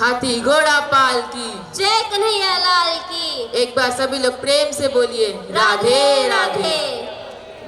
हाथी घोड़ा पाल की, जय कन्हैया लाल की। एक बार सभी लोग प्रेम से बोलिए Radhe Radhe.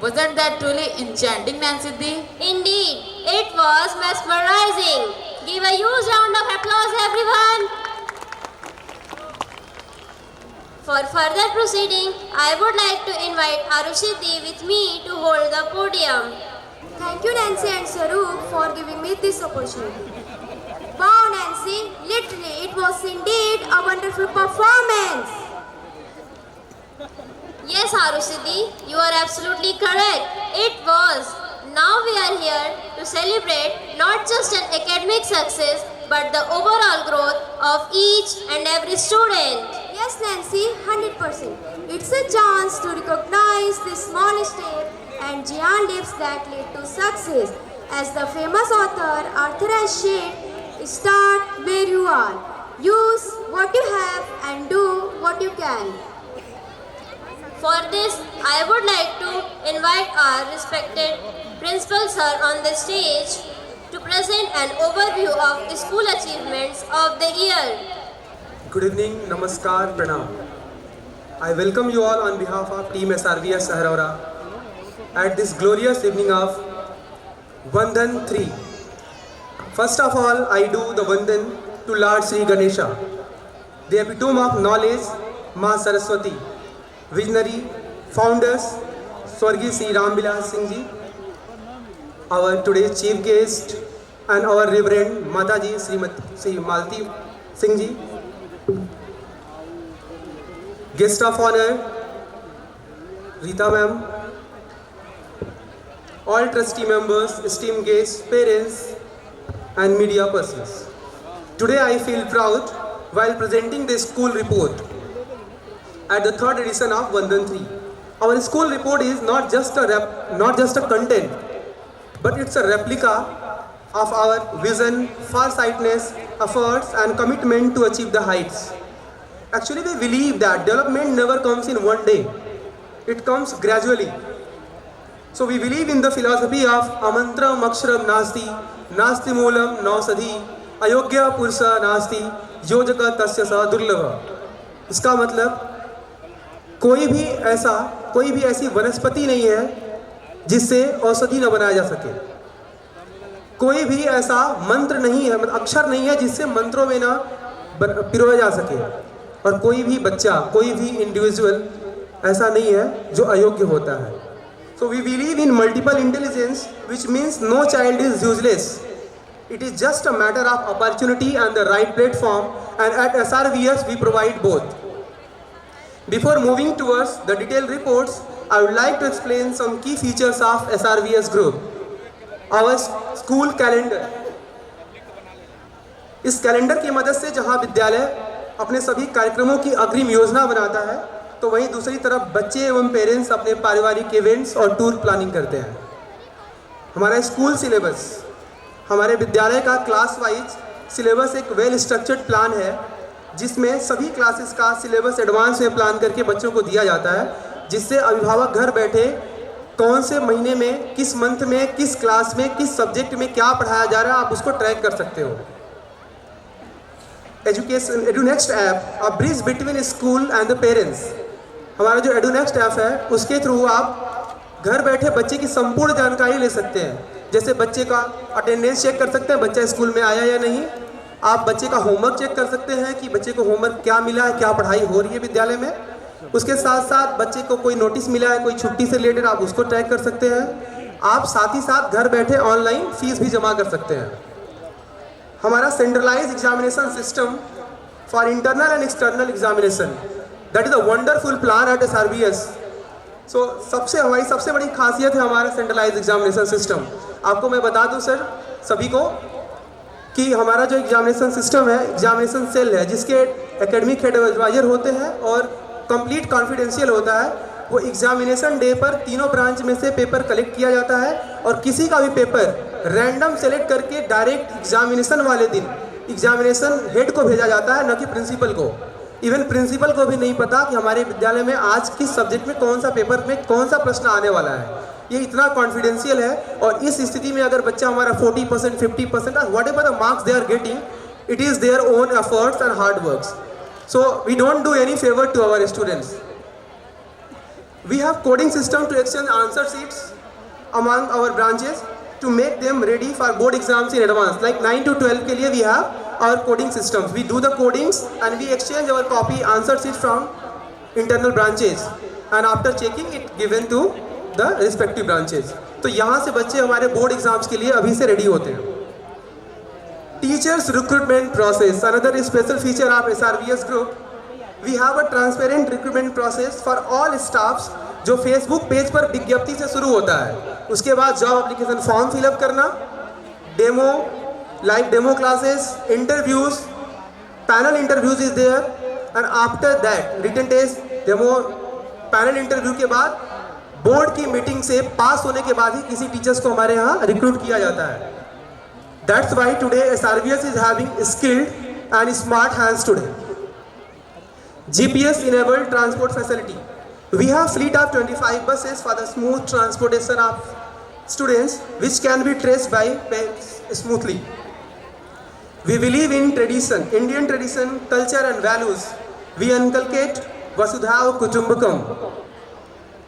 Wasn't that truly enchanting, Nancy Di? Indeed, it was mesmerizing. Give a huge round of applause, everyone. For further proceeding, I would like to invite Arushi Di with me to hold the podium. Thank you, Nancy and Sarup, for giving me this opportunity. Wow, Nancy, literally, it was indeed a wonderful performance. Yes, Arushi Di, you are absolutely correct. It was. Now we are here to celebrate not just an academic success, but the overall growth of each and every student. Yes, Nancy, 100%. It's a chance to recognize the small step and giant leaps that lead to success. As the famous author Arthur has said, start where you are. Use what you have and do what you can. For this, I would like to invite our respected Principal Sir on the stage to present an overview of the school achievements of the year. Good evening, Namaskar, Pranam. I welcome you all on behalf of Team SRVS Saharaura at this glorious evening of Vandan 3. First of all, I do the Vandan to Lord Sri Ganesha, the epitome of knowledge, Ma Saraswati, visionary, founders, Swargi Sri Rambilas Singh Ji, our today's chief guest, and our Reverend Mataji Sri Malti Singh Ji, guest of honor, Rita ma'am, all trustee members, esteemed guests, parents, and media persons. Today I feel proud while presenting the school report at the third edition of Vandan 3. Our school report is not just a content, but it's a replica of our vision, farsightedness, efforts, and commitment to achieve the heights. Actually, we believe that development never comes in one day. It comes gradually. So we believe in the philosophy of amantram aksharam nasti, nasti moolam nausadhi, ayogya pursa nasti, yojaka tasya sa durlabha. इसका मतलब कोई भी ऐसी वनस्पति नहीं है जिससे औषधि न बनाया जा सके। कोई भी ऐसा मंत्र नहीं है, मतलब अक्षर नहीं है जिससे मंत्रों में ना पिरोया जा सके। और कोई भी बच्चा, कोई भी इंडिविजुअल ऐसा नहीं है जो अयोग्य होता है। So we believe in multiple intelligence, which means no child is useless. It is just a matter of opportunity and the right platform, and at SRVS we provide both. Before moving towards the detailed reports, I would like to explain some key features of SRVS group. Our school calendar. इस calendar की मदद से जहां विद्यालय अपने सभी कार्यक्रमों की अग्रिम योजना बनाता है, तो वहीं दूसरी तरफ बच्चे एवं पेरेंट्स अपने पारिवारिक इवेंट्स और टूर प्लानिंग करते हैं। हमारा स्कूल सिलेबस, हमारे विद्यालय का क्लास वाइज सिलेबस एक वेल स्ट्रक्चर्ड प्लान है, जिसमें सभी क्लासेस का सिलेबस एडवांस में प्लान करके बच्चों को दिया जाता है, जिससे अभिभावक घर बैठे कौन से महीने में, किस मंथ में, किस क्लास में, किस सब्जेक्ट में क्या पढ़ाया जा रहा है, आप उसको ट्रैक कर सकते हो। Education Edunext app, a bridge between school and the parents. हमारा जो एडुनेक्स्ट ऐप है उसके थ्रू आप घर बैठे बच्चे की संपूर्ण जानकारी ले सकते हैं। जैसे बच्चे का अटेंडेंस चेक कर सकते हैं, बच्चा स्कूल में आया या नहीं। आप बच्चे का होमवर्क चेक कर सकते हैं कि बच्चे को होमवर्क क्या मिला है, क्या पढ़ाई हो रही है विद्यालय में। उसके साथ साथ बच्चे को कोई नोटिस मिला है, कोई छुट्टी से रिलेटेड, आप उसको ट्रैक कर सकते हैं। आप साथ ही साथ घर बैठे ऑनलाइन फीस भी जमा कर सकते हैं। हमारा centralise examination system for internal and external examination, that is a wonderful plan at SRVS। So हमारी सबसे बड़ी खासियत है हमारा सेंट्रलाइज एग्जामिनेशन सिस्टम। आपको मैं बता दूं सर सभी को कि हमारा जो एग्जामिनेशन सिस्टम है, एग्जामिनेशन सेल है, जिसके एकेडमिक हेड एडवाइजर होते हैं और कंप्लीट कॉन्फिडेंशियल होता है। वो एग्जामिनेशन डे पर तीनों ब्रांच में से पेपर कलेक्ट किया जाता है और किसी का भी पेपर रैंडम सेलेक्ट करके डायरेक्ट एग्जामिनेशन वाले दिन एग्जामिनेशन हेड को भेजा जाता है, न कि प्रिंसिपल को। इवन प्रिंसिपल को भी नहीं पता कि हमारे विद्यालय में आज किस सब्जेक्ट में कौन सा पेपर में कौन सा प्रश्न आने वाला है। ये इतना कॉन्फिडेंशियल है। और इस स्थिति में अगर बच्चा हमारा 40%, 50% whatever the marks they are getting, it is their own efforts and hard works. So we don't do any favor to our students. We have coding system to exchange answer sheets among our branches to make them ready for board exams in advance. Like 9 to 12 ke liye we have our coding systems. We do the codings and we exchange our copy answer sheets from internal branches, and after checking it given to the respective branches. तो यहाँ से बच्चे हमारे board exams के लिए अभी से ready होते हैं. Teachers recruitment process, another special feature of SRVS group. We have a transparent recruitment process for all staffs जो फेसबुक पेज पर विज्ञप्ति से शुरू होता है. उसके बाद जॉब एप्लीकेशन फॉर्म फिलअप करना, demo, live demo classes, interviews, panel interviews is there, and after that written test, demo, panel interview के बाद बोर्ड की मीटिंग से पास होने के बाद ही किसी टीचर्स को हमारे यहाँ रिक्रूट किया जाता है. That's why today SRVS is having skilled and smart hands today. GPS enabled transport facility. We have fleet of 25 buses for the smooth transportation of students which can be traced by smoothly. We believe in tradition, Indian tradition, culture and values. We inculcate Vasudhaiva Kutumbakam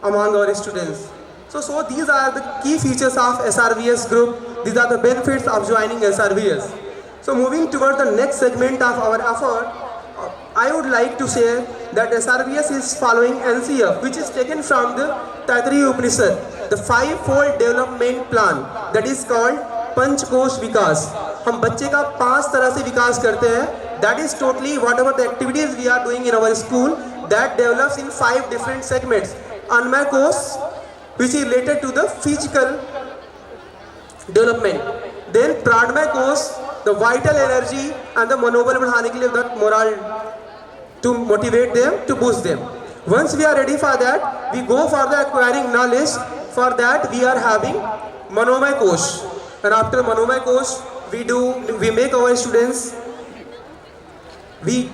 among our students. So these are the key features of SRVS group. These are the benefits of joining SRVS. So moving toward the next segment of our effort, I would like to share that SRVS is following NCF, which is taken from the Taittiriya Upanishad, the five-fold development plan that is called Panchkosh Vikas. हम बच्चे का 5 तरह से विकास करते हैं. That is totally whatever the activities we are doing in our school that develops in 5 different segments. Anmay Kosh, which is related to the physical development. Then Pranmay Kosh, the vital energy and the मनोबल बढ़ाने के लिए, that morale to motivate them, to boost them. Once we are ready for that, we go for the acquiring knowledge. For that we are having Manomay Kosh, and after Manomay Kosh we make our students, we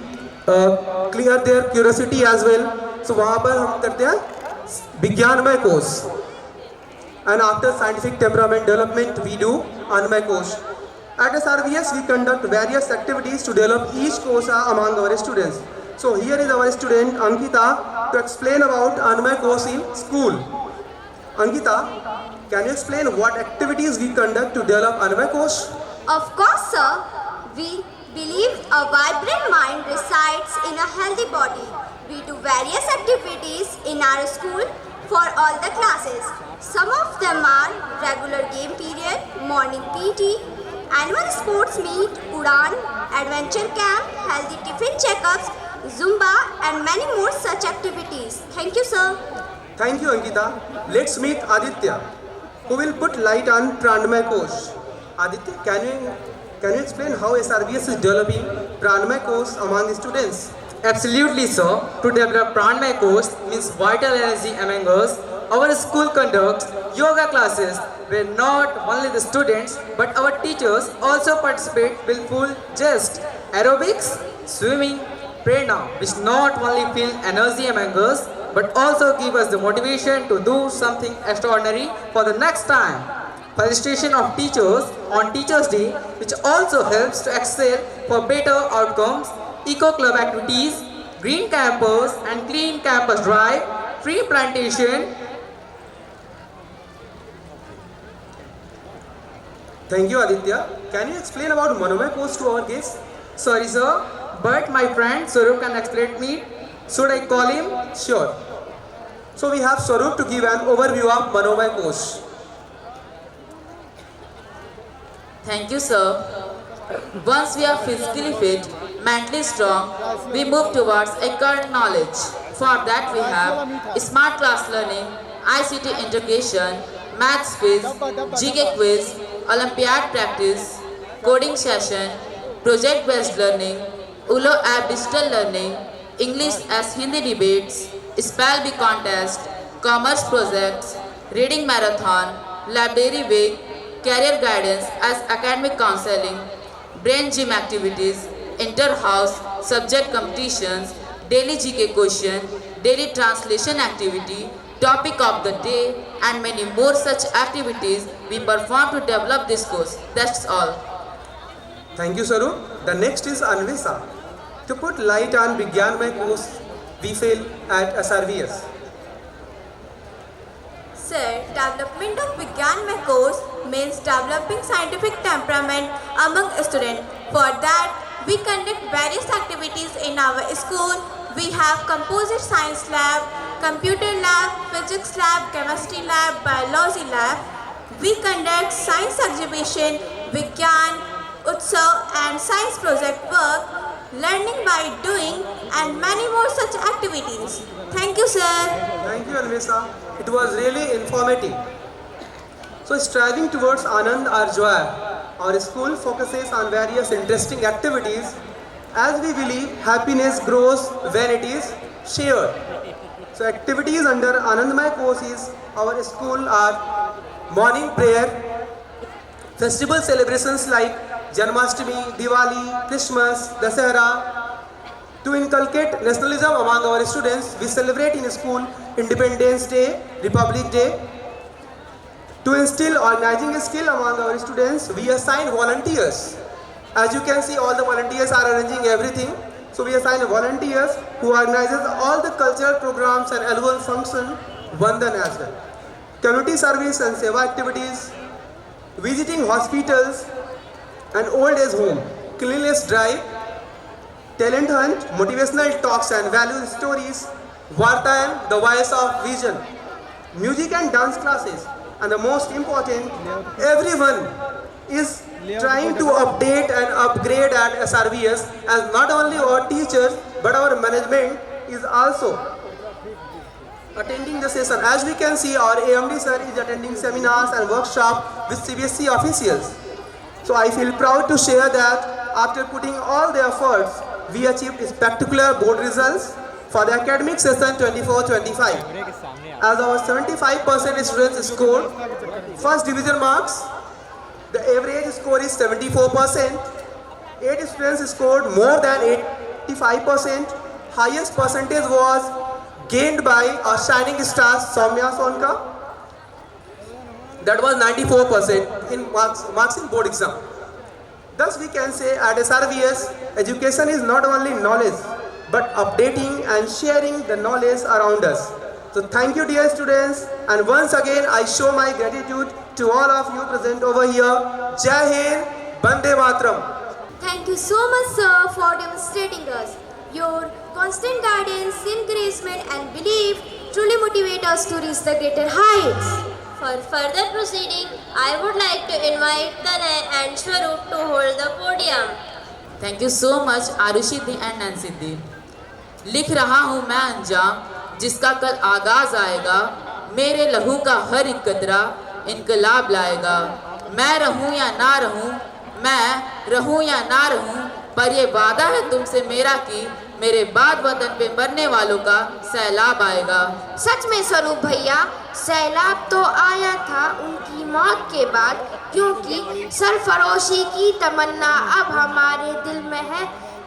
clear their curiosity as well. So वहाँ पर हम करते हैं विज्ञानमय कोश, and after scientific temperament development we do Anmay Kosh. At SRVS we conduct various activities to develop each course among our students. So here is our student Ankita to explain about Anmay Kosh in school. Ankita, can you explain what activities we conduct to develop Anmay Kosh? Of course, sir. We believe a vibrant mind resides in a healthy body. We do various activities in our school for all the classes. Some of them are regular game period, morning PT, annual sports meet, Udan, adventure camp, healthy tiffin checkups, Zumba and many more such activities. Thank you, sir. Thank you, Ankita. Let's meet Aditya, who will put light on Pranmay Kosh. Aditya, can you explain how SRVS is developing Pranmay Kosh among the students? Absolutely, sir. To develop Pranmay Kosh means vital energy among us. Our school conducts yoga classes where not only the students but our teachers also participate with full zest. Aerobics, swimming, prana, which not only fill energy among us but also give us the motivation to do something extraordinary for the next time. Felicitation of teachers on Teachers' Day, which also helps to excel for better outcomes. Eco club activities, green campus and clean campus drive, tree plantation. Thank you, Aditya. Can you explain about Manomay Kosh to our guests? Sorry, sir, but my friend Swarup can explain me. Should I call him? Sure. So we have Swarup to give an overview of Manomay Kosh. Thank you, sir. Once we are physically fit, mentally strong, we move towards acquired knowledge. For that we have smart class learning, ICT integration, maths quiz, GK quiz, Olympiad practice, coding session, project-based learning, ULO app digital learning, English as Hindi debates, spell bee contest, commerce projects, reading marathon, library week, career guidance as academic counseling, brain gym activities, inter-house subject competitions, daily GK question, daily translation activity, topic of the day and many more such activities we perform to develop this course. That's all. Thank you, Saru. The next is Anvisa. To put light on Vigyanmay course we feel at SRVS. Sir, development of Vigyanmay course means developing scientific temperament among students. For that, we conduct various activities in our school. We have composite science lab, computer lab, physics lab, chemistry lab, biology lab. We conduct science exhibition, Vigyan, Utsav and science project work, learning by doing and many more such activities. Thank you, sir. Thank you, Anvisa. It was really informative. So, striving towards Anand or joy, our school focuses on various interesting activities as we believe happiness grows when it is shared. So, activities under Anandmay courses, our school are morning prayer, festival celebrations like Janmashtami, Diwali, Christmas, Dasahara. To inculcate nationalism among our students, we celebrate in school Independence Day, Republic Day. To instill organizing skill among our students, we assign volunteers. As you can see, all the volunteers are arranging everything. So we assign volunteers who organizes all the cultural programs and annual function, Vandan as well. Community service and seva activities, visiting hospitals and old age home, cleanliness drive, talent hunt, motivational talks and value stories, Vartayam, the voice of vision, music and dance classes, and the most important, everyone is trying to update and upgrade at SRVS, as not only our teachers but our management is also attending the session. As we can see, our AMD sir is attending seminars and workshops with CBSE officials. So I feel proud to share that after putting all the efforts, we achieved spectacular board results for the academic session 24-25. As our 75% students scored first division marks, the average score is 74%. 8 students scored more than 85%. Highest percentage was gained by our shining star Soumya Sonka. That was 94% in marks in board exam. Thus we can say at SRVS, education is not only knowledge but updating and sharing the knowledge around us. So thank you dear students, and once again I show my gratitude to all of you present over here. Jai Hind, Bande Matram. Thank you so much, sir, for demonstrating us. Your constant guidance, encouragement and belief truly motivate us to reach the greater heights. For further proceeding, I would like to invite Tanay and Shwarup to hold the podium. Thank you so much Arushidhi and Nansidhi. लिख रहा हूँ मैं अंजाम जिसका कल आगाज आएगा, मेरे लहू का हर एक कतरा इनकलाब लाएगा। मैं रहूँ या ना रहूँ, मैं रहूँ या ना रहूँ, पर ये वादा है तुमसे मेरा कि मेरे बाद वतन पे मरने वालों का सैलाब आएगा। सच में स्वरूप भैया, सैलाब तो आया था उनकी मौत के बाद, क्योंकि सरफरोशी की तमन्ना अब हमारे दिल में है।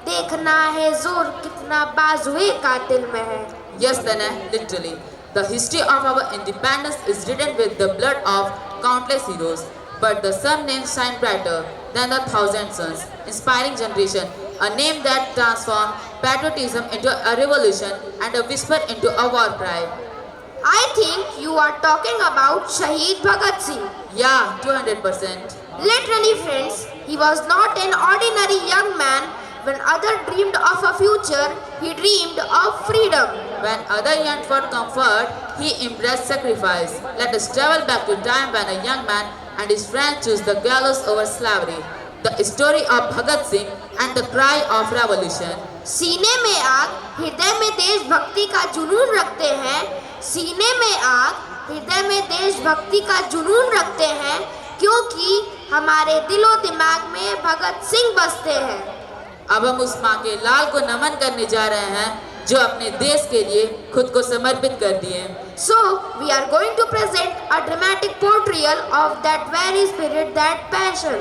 देखना है जोर कितना बाजुए कातिल में है। Yes, Tanay, literally. The history of our independence is written with the blood of countless heroes, but the sun name shine brighter than the thousand suns, inspiring generation, a name that transformed patriotism into a revolution and a whisper into a war cry. I think you are talking about Shaheed Bhagat Singh. Yeah, 200%. Literally, friends, he was not an ordinary young man. When others dreamed of a future, he dreamed of freedom. When others yearned for comfort, he embraced sacrifice. Let us travel back to time when a young man and his friends chose the gallows over slavery. The story of Bhagat Singh and the cry of revolution. सीने में आग, हृदय में देशभक्ति का जुनून रखते हैं। सीने में आग, हृदय में देशभक्ति का जुनून रखते हैं, क्योंकि हमारे दिलो दिमाग में भगत सिंह बसते हैं। अब हम उस माँ के लाल को नमन करने जा रहे हैं जो अपने देश के लिए खुद को समर्पित कर दिए। So we are going to present a dramatic portrayal of that very spirit, that passion.